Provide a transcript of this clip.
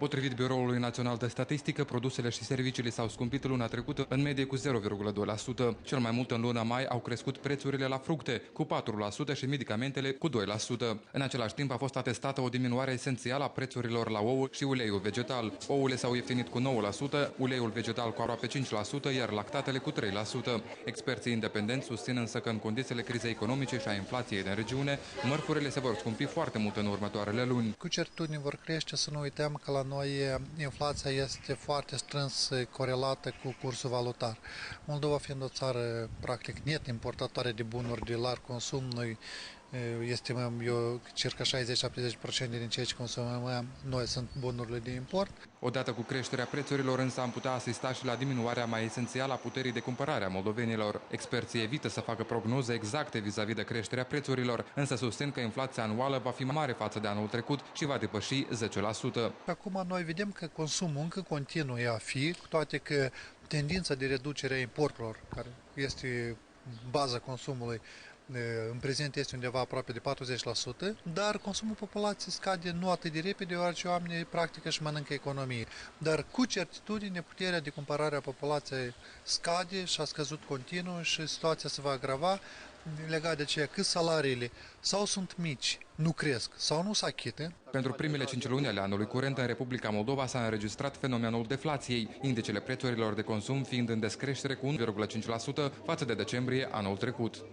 Potrivit Biroului Național de Statistică, produsele și serviciile s-au scumpit luna trecută în medie cu 0,2%. Cel mai mult în luna mai au crescut prețurile la fructe cu 4% și medicamentele cu 2%. În același timp a fost atestată o diminuare esențială a prețurilor la ouă și uleiul vegetal. Ouăle s-au ieftinit cu 9%, uleiul vegetal cu aproape 5%, iar lactatele cu 3%. Experții independenți susțin însă că în condițiile crizei economice și a inflației din regiune, mărfurile se vor scumpi foarte mult în următoarele luni. Cu certitudine vor crește, să nu uităm că la noi inflația este foarte strâns corelată cu cursul valutar. Moldova fiind o țară practic net importatoare de bunuri de larg consum, noi estimăm circa 60-70% din ceea ce consumăm noi sunt bunurile de import. Odată cu creșterea prețurilor însă am putea asista și la diminuarea mai esențială a puterii de cumpărare a moldovenilor. Experții evită să facă prognoze exacte vis-a-vis de creșterea prețurilor, însă susțin că inflația anuală va fi mai mare față de anul trecut și va depăși 10%. Acum noi vedem că consumul încă continuă a fi, cu toate că tendința de reducere a importurilor, care este baza consumului, în prezent este undeva aproape de 40%, dar consumul populației scade nu atât de repede, deoarece oamenii practică și mănâncă economie. Dar cu certitudine puterea de cumpărare a populației scade și a scăzut continuu și situația se va agrava legat de aceea că salariile sau sunt mici, nu cresc, sau nu se achită. Pentru primele 5 luni ale anului curent, în Republica Moldova s-a înregistrat fenomenul deflației, indicele prețurilor de consum fiind în descreștere cu 1,5% față de decembrie anul trecut.